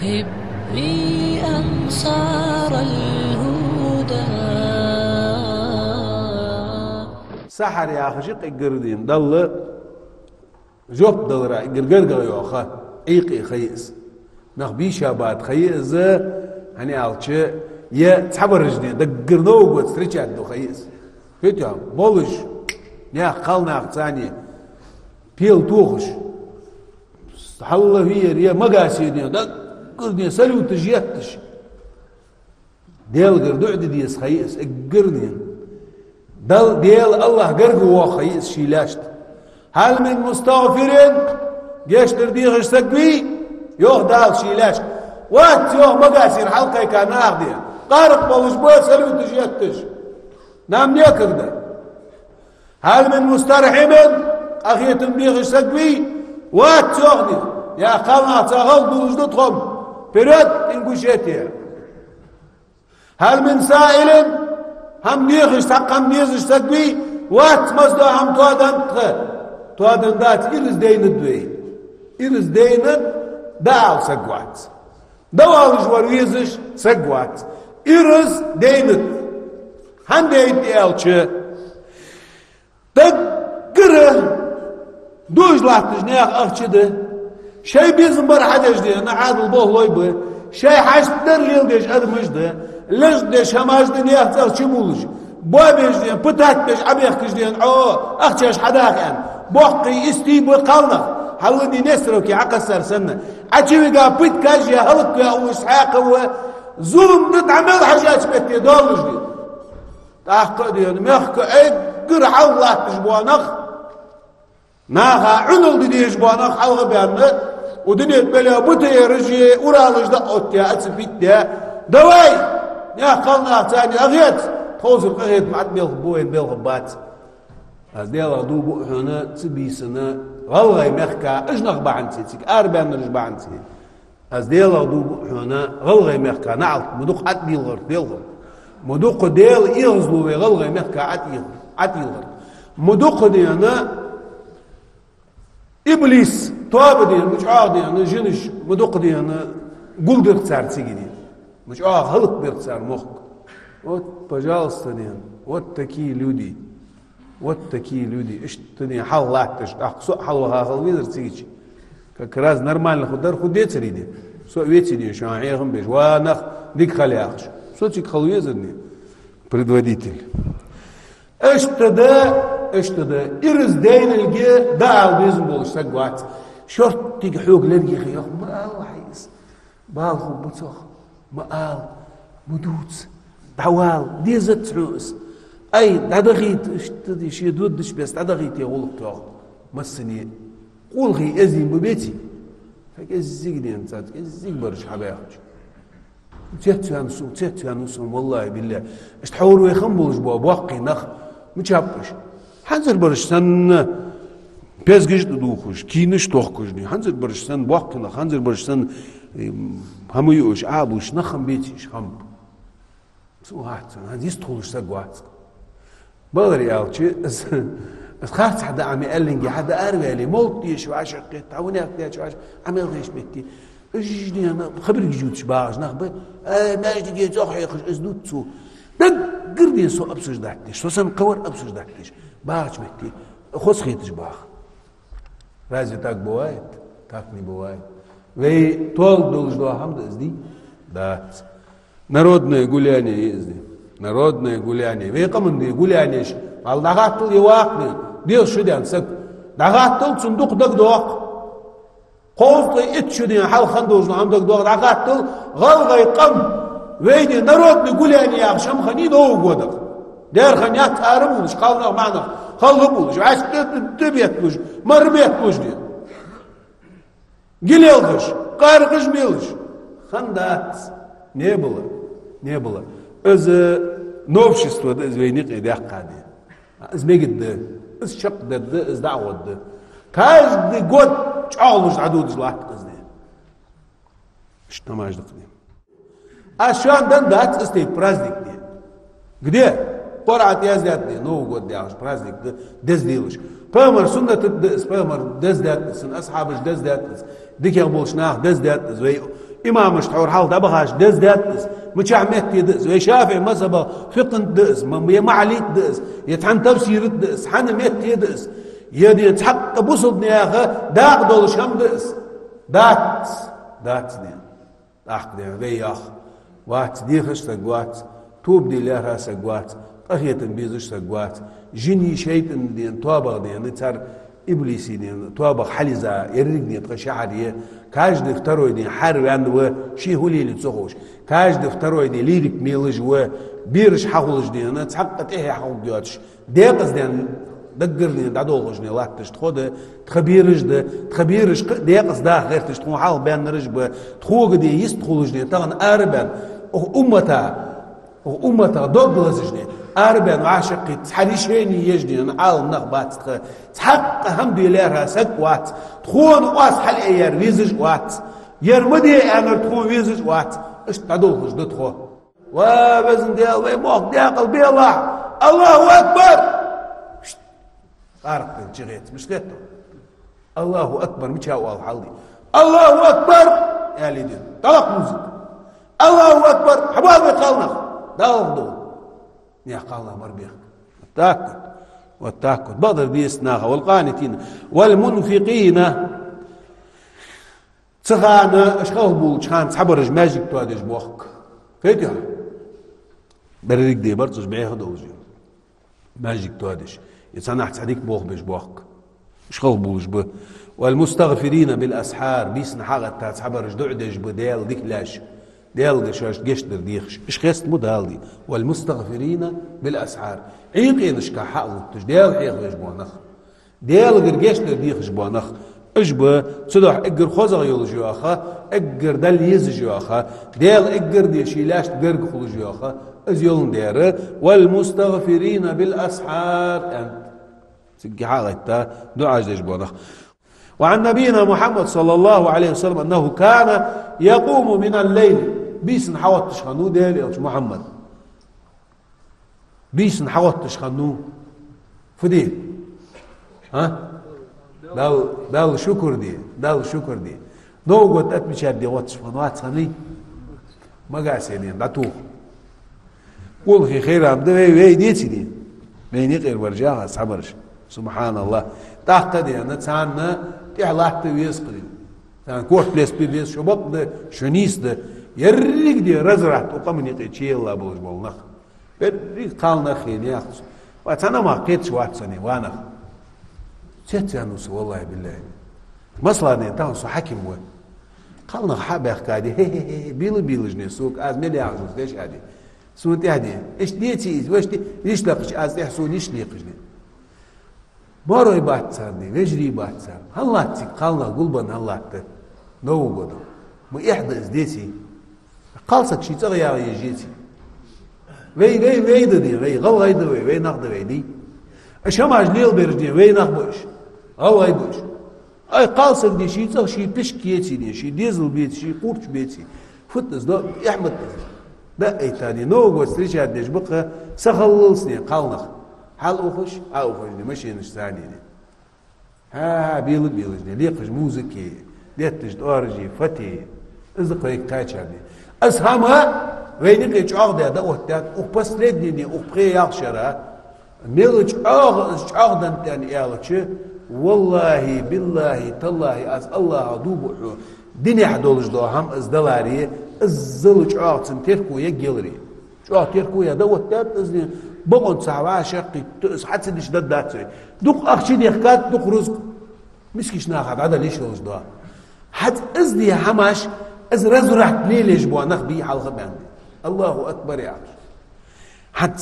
هبي أنصار الهدى. سحر يا خشق الجردين ضل جوب دلرا الجرجر يوخا إيقي خيس نخبي شابات خيس هني عالشة يا تحبر رجدي دقرنوق وتستريشات دو خيس هيتيا بولش يا خلنا ثانية بيل توخش حلا هي يا مقاسيني دقرني سلو تجيتش ديال قردوع ديس خيس الجرني دل ديال الله قرقوا خيس شيلاشت هل من مستغفر جيش ترديغ سقوي يوه دال شيلاش وات يوه مقاسير حلقة كان اخدي قارق بوش بوه سلو تجيتش نام نيكرده هل من مسترحم اخي ترديغ سقوي وات يوغني يا قلنا تغل بوجدتهم برد انقشيتها هل من سائل هم نيغش تقم نيغش تقوي وات مصدو هم توادن دات إرز ديند دوي إرز ديند داو سقوات دوال جوار ويزش سقوات إرز ديند هن ديند ديالچه تقره دوش لاتش نياق اخچده شي بيزن بر حدش دي انا عادل بوه لويبه شي حشت در ليل ديش ادمش ده لش ديش هماش دي نياق تاق چمولش بوابيش دي بتات بيش عبيخ كش دي اخچاش حداق يعني بوقي استي بقلنا حلني نسروكي عقصر سنة عجيبقى بيت كاجي هلق يا اسحاق هو زوم تتعمل حاجات بيتي دولش دي تحقق دي مخك اقر حولات تجبوانخ ناها عنل دي يجبوانخ حلق بيانا ودنيت بلا بطي رجي ورالج دقوت يا اتسفيت يا دواي يا قلنا تاني اغيت خوزر قغيت معد بيلغ بوين بيلغ بات هذا دوبو هنا تبيسنا غلغي مخكا اجنغ بعنتيك اربع نرج بعنتي هذا دوبو هنا غلغي مخكا نعلت مدوق عت بيلغر بيلغر مدوق ديل يغزلو غلغي مخكا عت يلغر مدوق دينا ابليس تواب دينا مش دينا جنش مدوق دينا قول بيرتسار تيجي مش هلق بيرتسار مخك وات بجالس دينا وات تكي لودي واتكي لودي اشتني حلاتش اقصو حلها خلويدر تيجي كراز نورمال خدر خديت تريدي سو ويتي شو عيهم بيج وانخ ديك خلي اخش سو تيك خلويزرني предводитель اشتدا ارز دين الجي داو بيزن بولش سقوات شرط تيجي حوق لرجي خيخ ما الله حيس بالخو بتوخ ما مدوت دعوال ديزت عوس اي دغيت اشتدي شي دودش بس دغيت يقول توغ مسني قول غي ازي ببيتي فكزيقني انت كزيق برش حبايخ تيتانسو والله بالله اشتحور ويخمبلش بو بوقي نخ مچابش حنزر برش سن بيزگش دوخش كينش توخكشني حنزر برش سن بوقي نخ حنزر برش سن هميوش ابوش نخم بيتيش خم سو هات هذيس تولش سقوات بغري أوشي خارج حدا عم يقلنجي حدا أروالي موتيش وعشقت عوني أكتاش وعشق عم يغيش بيتي إجني أنا خبرك جوتش باعش نخبر ما أجدي جيت أخي يخش أزدوت سو قردي سو أبسج دحتش سو سن قور أبسج دحتش باعش بيتي خص خيتش باخ رازي تاك بوايت تاكني بوايت وي طول دولش دوا حمد أزدي دات народное гуляние езди народное гуляние вейқамынды гулянеш ал дағаттыл евақны бел шудян сәк дағаттыл цундуқ дағдоқ қоузлы ит шудян халқан дожны амдақ доқ дағаттыл ғалғай қам вейне народный гуляние ақшам хани доу годық дәрхан ят арым ұлыш қалнақ мағнақ қалғым ұлыш әсті төбет бұш мармет бұш де гелелғыш қарғыш мелыш хандат не было новшество ده زوينيق إذا قادي إزميجد إزشق ده إزدعوة ده كاج ده قد شعلش عدود زلاحت قزني إشتماش دقني أشان دات استيق برازدك دي где قرعة يزدات دي نو قد ديعش برازدك ده دزديلش بامر سنة بامر دزدات سن أصحابش دزدات ديك يغبولش ناخ دزدات زوي إمام مشتعور حال دبغاش دز داتس مشعمت يدز ويشافع مذهب فقه دز معليت دز يتحن تفسير دز حن مت يدز يدي يتحق بوصل نياخه داق دول شم دز دات دين داق دين وياخ وات ديخش سقوات توب دي لها سقوات طهية بيزش سقوات جني شيطان دين توابغ دين نتر إبليسي دين توابغ حلزة يرق دين تغشعرية كاج دفتروا دين حرب عنده شي هو اللي تسوقوش كاج دفتروا دين ليرك ميلج و بيرش حقولج دين نتحقق إيه حقول دياتش ديقز دين دقر دين دعدولج دين لاتش تخود تخبيرج ده تخبيرج ديقز ده غير تشتخون حال بين نرجب تخوق دين يستخولج دين تغن أربان أمتا دوغلز دين أربان وعاشقي تحريشيني يجدين عالم نخبات تحقق هم بيليرها سقوات تخون واس حل ايار ويزج وات يرمدي امر تخون ويزج وات اش تعدولش دتخو وبزن ديال ويموق ديال قلبي الله اكبر عرفت جريت مش قلت الله اكبر مش هو حالي الله اكبر يا ليدين طلق موزيك الله اكبر حباب يقالنا داو يا قال مربيخ والتأكد بقدر بيسناها والقانتين والمنفقين تخانا اشخاص بول شخان تحبرج ماجيك توادج بوخك كيف بريك دي برتش بعيه دوجي ماجيك توادج يتصنع تحديك بوخ بيش بوخك اشخاص بولش به والمستغفرين بالاسحار بيسن حاجه تحبرج دعدج بديل ديك لاش ديال شاش جشتر ديخش ايش خيست مودالدي والمستغفرين بالاسحار عيقين اشكا حقل تش ديال عيق يجبونخ ديال غير جشتر ديخش بونخ اجبه صدح اجر خوزغ يول جواخا اجر دل يز جواخا ديال اجر دي شيلاش غرق خول جواخا از يولن دير والمستغفرين بالاسحار انت سقي حالتا دعاء يجبونخ وعن نبينا محمد صلى الله عليه وسلم انه كان يقوم من الليل بيسن حوت تشخنو ديال يا محمد بيسن حوت تشخنو فدي ها دال شكر دي نو قلت اتمشى دي واتش فنوات صني ما قاسين داتو قول في خير عبد وي ديتي دي بيني غير ورجاها صبرش سبحان الله تحتدي انا تسعنا تحلات ويسقري كان كورت بليس بيس شباب ده شنيس ده يريك دي رزرات وقمني قيتشي الله بوج بولنخ بريك قالنا خين ياخذ واتنا ما قيتش واتسني وانا تتانوس والله بالله مصلاني تاوس حكيم و قالنا حاب يحكادي هي بيلجني سوق از ملي يعرف ليش هادي سونتي هادي ايش ديتي واش دي ليش لاقش از يحسون ايش ليقجني بارو يبات سارني ويجري يبات سار هلاتي قالنا قلبا هلات نو قدو مو إحدى ازديتي قالسك شي تغيا يجيتي وي دي وي غل غيد وي ناخد وي دي اشماج ليل بيرجي وي ناخبوش او غيبوش اي قالسك دي شي تغ شي بشكيتي دي شي ديزل بيت شي قورش بيتي فتز دو احمد ده اي تاني نو غوستريش هاديش بقى سخلصني قالنا حال أخش دي ماشي نشتاني دي ها بيلجني ليقش موزيكي ديتش دورجي فتي ازقريك تايتشا دي اسهمها وينك يتشعر دي دوتات وبس لدني دي وبخي يغشرها ميلج عقدا تاني يالتش والله بالله تالله از الله دوبو دنيا حدولج دو هم از دلاري الزلج عقد تركو يجيلري شو تركو يا دوتات ازني بقون ساعة شقي حتى ليش دات دوق أخشي دي حكات دوق رزق مسكيش ناخذ هذا ليش وش ده حد أزدي حماش أز رزرحت ليه ليش بوا نخبي حلقة بعندي الله أكبر يا أخي حد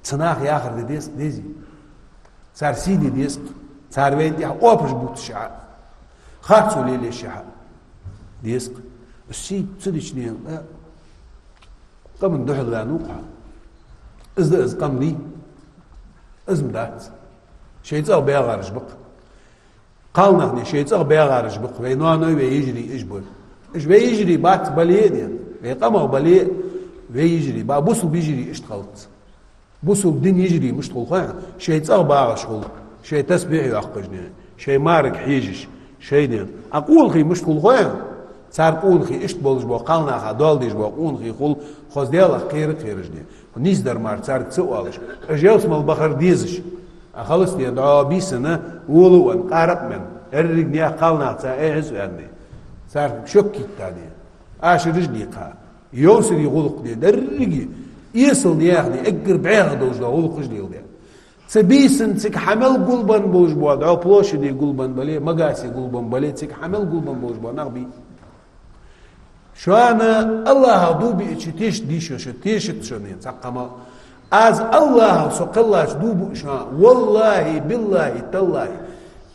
تناخ يا آخر ديزي صار سيدي ديسق صار وين دي أوبش بوت الشعب خاطسوا ليه ليش شعب ديسق السيد صدق نيم قمن دحل غانوقها از قمري از مدات شيء بيغارج بق قالنا هني شيء بيغارج بق وينانو ويجري اجبر ايش بيجري بات بليدي بيقمو بلي ويجري با بوسو بيجري اشتغلت بوسو الدين يجري مش تخل شيء باغ شغل شيء تسبيح يعقجني شيء مارك حيجش شيء دين اقول خي مش تخل صار قونخي اشت بولش بو قالنا خا دول ديش بو قونخي خل خوز ديال خير خيرجني نيز در مار صار تسوالش اجاوس مال بخر ديزش خلص دي دعاء بيسنا ولو ان قارب من الرجني قالنا تا اعز عندي صار شوكي تاني اش رجلي قا يوصل يغلق دي درجي يصل ياخدي اقر بعيغ دوج دو غلق رجلي ودي تبيسن تك حمل قلبان بوج بو دعاء بلوش دي قلبان بلي مقاسي قلبان بلي تك حمل قلبان بوج بو نغبي شو أنا الله دوبي تشتيش ديشو شتيش تشونين تقما از الله سوق الله دوبو شا والله بالله تالله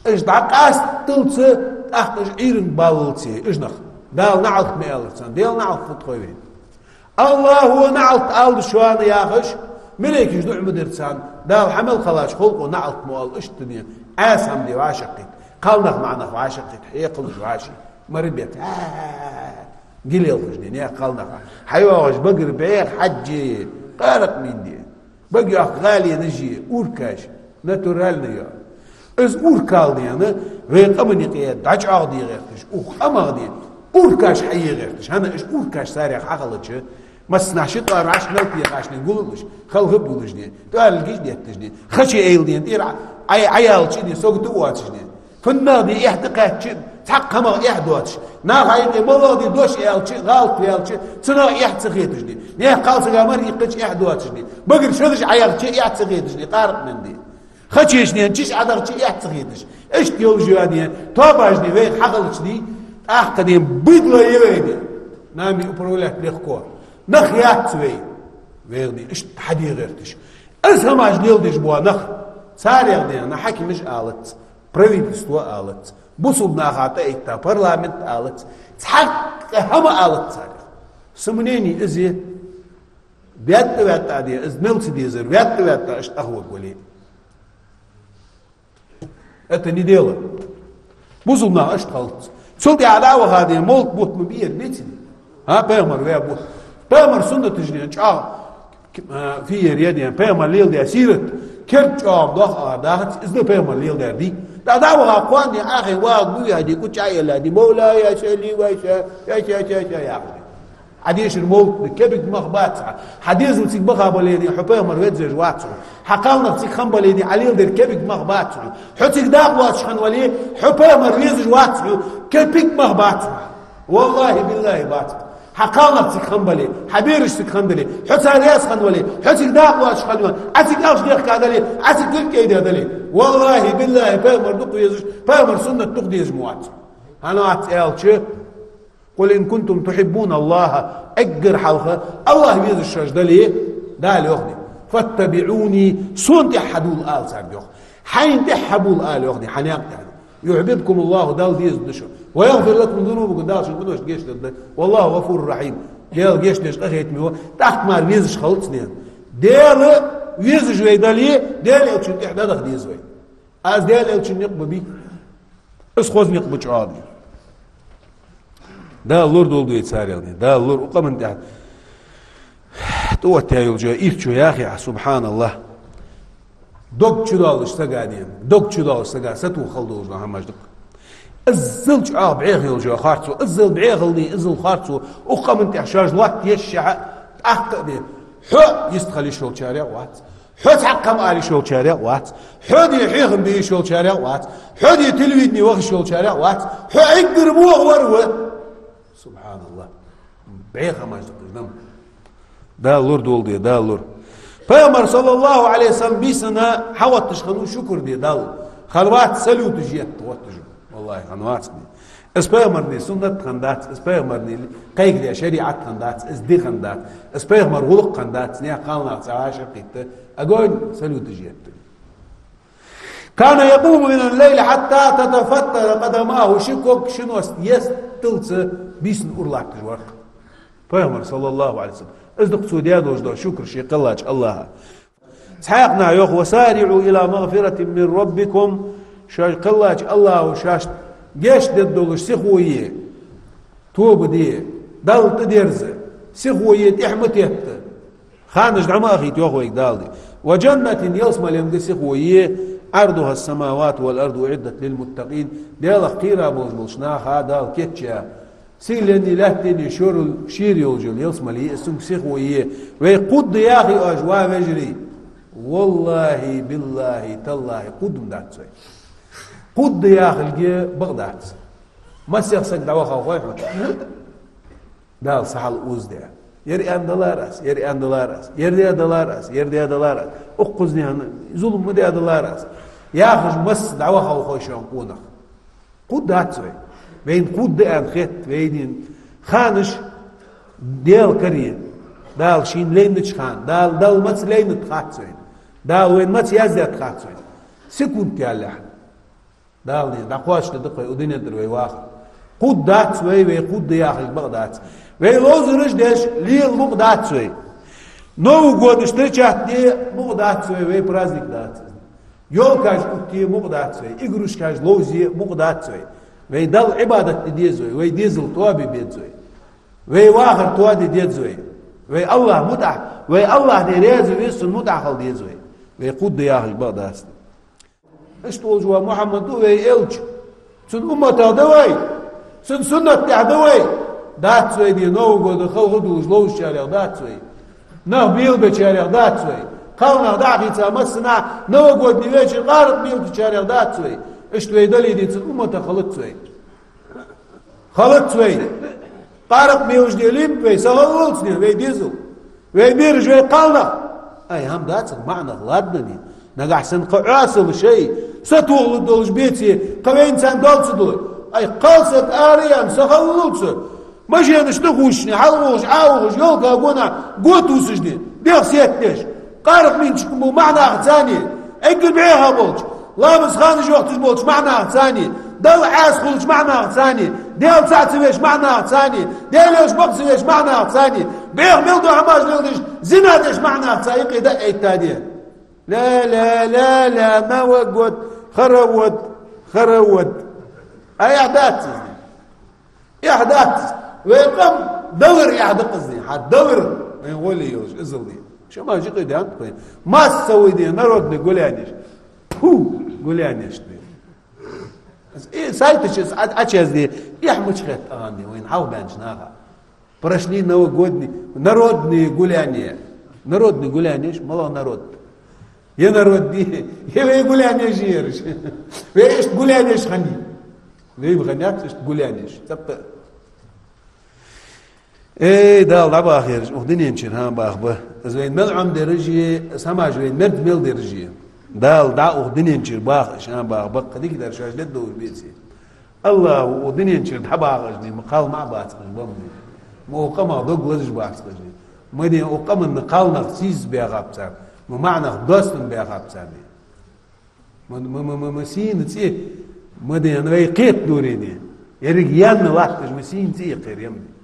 اش دعقاس تلت اخش ايرن بالتي اجنخ دال نعلت ميلتن دال نعلت فتقوين الله هو نعلت آل شو أنا ياخش ملك يجدع مدرسان دال حمل خلاص خلقه نعلت مؤل اش تنين عاسم دي وعاشقين قالنخ معنخ وعاشقين حيقل جواشي مربيت قليل خشنين يا قالنا حيواش بقر بعير حجي قارق من دي بقى غالي نجي اوركاش ناتورال نيا از اوركال دي انا ويقمني قياد داج عقدي غيرتش وخما دي اوركاش حي غيرتش انا اش اوركاش ساريخ عقلتش ما سنعش طار عش نلتي عشان نقولش خل غبولش دي تقال الجيش ديتش دي خشي ايل دي دير عيال دي سوق دواتش دي فالنادي احتقاتش تحق ما يحدواتش ناهاي بلادي دوش يالشي غلط يالشي تنا يحتقيتش دي نيه قالس غامر يقش يحدواتش دي بقر شدش عيالشي يحتقيتش دي قارق من دي خشيشني انتش عدرشي يحتقيتش ايش تيول جواني توباجني وين حقلش دي احقدي بدلا يويني نامي بروله ليخكو نخيات سوي ويغني ايش حدي غيرتش اسهم اجليل ديش بوا نخ ساري غدي انا حكي مش قالت правительство алат бусудна хата итта парламент алат تحق هم алат сарих сомнений изи бят ади из мелци дизер бят аш ахва голи это не дело бусудна аш халт сулди عداوه هذه مولك بوت مبير بيتي ها بيمر ويا بوت بيمر سنه تجني في ريادي بيمر ليل دي سيرت كرت ضخ داخت إذا بيمر ليل دي دعوة أقواني أخي واقويا دي كنت عيلا دي مولا يا شلي ويشا يا أخي حديث الموت كبك مخبات حديث وتيك بخا بليدي حبيه مرويت زي جواتو حقاونا تيك خم بليدي عليل دير كبك مخبات حتيك داق واتشخن ولي حبيه مرويت جواتو كبك مخبات والله بالله باتك حقاونا تيك خم بلي حبيرش تيك خم بلي حتى رياس خن ولي حتيك داق واتشخن ولي عتيك أوش ديخ كادلي عتيك ديك ايدي هدلي والله بالله بيمر دقو يزش بيمر سنة تقدي يزموات أنا أتقال قل إن كنتم تحبون الله أجر حلقة الله بيز الشجدة ليه دال يخدي فاتبعوني سون تحدوا الآل سعد يخدي حين تحبوا الآل يخدي حنيق يعني يعبدكم الله دال ديز دشو ويغفر لكم ذنوبكم دال شو بدوش جيش لده والله غفور رحيم ديال جيش ليش أخيت ميوه تحت مار بيزش خلط سنين ديال بيز جوي داليه ديال يلشن تحدى دخ ديز وي از ديال يلشن يقب بي اسخوز يقب عادي دا اللور دول دويت ساريلني دا اللور وقمن تحت توت يا يلجا إيرتشو يا أخي سبحان الله دوك شدال اشتقادين دوك شدال اشتقاد ستو خلدو وجنا هماش دق الزلج بعيغ يلجا خارتو الزل بعيغلني الزل خارتو وقمن تحت شاج لوات يشع أحقدي حو يستخلي شو شارع وات حو تحقم آلي شو شارع وات حو دي حيغن بي شو شارع وات حو دي تلويدني وغ شو شارع وات حو عقر بوغ وروه سبحان الله بعيغة ما يجدق دا اللور دول دي دا اللور فيامر صلى الله عليه وسلم بيسنا حوات تشخنو شكر دي دال خلوات سلو تجيت توتجو والله خلوات دي اس بيامرني سنة خندات اس بيامرني قيق دي شريعة خندات اس دي خندات اس بيامر غلق خندات نيا قالنا سعاشر قيت اقول سلو تجيت كان يقوم من الليل حتى تتفتر قدماه شكوك شنو يستلت بيسن أورلاك تجوار فيامر صلى الله عليه وسلم ازدق سودياد وجدو شكر شي قلاج الله سحاقنا يوخ وسارعوا إلى مغفرة من ربكم شاش قلاج الله وشاش جيش ددولش سيخوية توب دي دال تديرز سيخوية تحمت يهت خانج دعما أخي توخ ويك دال دي وجنة يلسم لهم سيخوية عرضها السماوات والأرض أعدت للمتقين ديال قيرا بوزبلشنا هذا الكتشا سيلني لهتني شور شير يوجل يوصم لي اسم سيخويه ويقود يا اخي اجوا مجري والله بالله تالله قد دات سوي قد يا اخي بغداد ما سيخسك دعوه خوي دال صحل اوز ده يري ان دولارس يري ان دولارس يري دولارس يري دولارس اقزني ظلم مدي دولارس يا اخي مس دعوه خوي شنقونه قد دات سوي بين قد ان خت بين خانش ديال كريه دال شين لينش خان دال مت لين تخاتسوي دال وين مت يزيد تخاتسوي سكون تيالح دال ني دقواش تدقي ودنيا دروي واخر قد دات سوي ويقود يا اخي بغداد وي لوزرش ديش لي بغداد سوي نو год встречать не بغداد سوي وي праздник дат يوكاش كتي بغداد سوي игрушкаш лози بغداد سوي وي دال عبادة ديزوي وي ديزل توابي بيتزوي وي واخر توادي ديزوي وي الله متع وي الله ديريزوي ويسن متع خل ديزوي وي قد يا اخي بغداد اشتوجوا محمد وي الج سن امته دوي سن سنة تعدوي دات سوي دي نو غود خل غدوش لو شارع دات سوي نه بيل بشارع دات سوي قالنا داعي تمسنا نو غود نيوش غارب بيل بشارع دات سوي اشتوي دلي دي سن امته خلط سوي قارب ميوش دي ليم وي سهولتني وي ديزل وي بيرج وي قالنا اي هم دات معنى غلادني نقع سن قعاسل شيء ستولد دولج بيتي قوين سان دولصدول اي قلصت اريان سخلوص ماشي نشتغوشني حلوش عاوش يلقى قونا قوتوسجني بيغسيتنيش قارب مين تشكمو معنى ثاني اقل بيها بولج لامس خانج وقتش بولج معنى ثاني دل عاس خلج معنى ثاني ديال ساعتويش معنى ثاني ديالوش بقسويش معنى ثاني بيغ ملدو عماج نلدش زنادش معنى ثاني قيدا اي تاني لا لا لا لا ما وقت خرود اي احداث ويقام دور يحدقزني حدور يقول لي يوش ازلي شو ما جيت دي انت ما تسوي دي نرد نقول يعني قول يعني ايش ايه سالتش اتشز دي يحمش خيط اغاني وين حاول بانشناها برشني نو قودني نردني قول يعني نردني قول يعني ايش ما نرد يا نرد دي يقول يعني جيرش ايش تقول يعني ايش خني ليه بغنيات ايش تقول يعني ايش تبقى ايه دال دابا اخير ودني نمشي ها باخبه زين ملعم درجي سما جوين مرد ميل درجي دال دا ودني نمشي باخ شان باخبه قديك در شاش لدو بيتي الله ودني نمشي حباغجني مقال مع بات بمني مو قما دوغ لزج باخجني مدي وقم النقال نغسيز بيغابتر معنى دوستن بيغابتر مسين تي مدي انا قيت دوريني يرجيان وقتش مسين تي قير يمني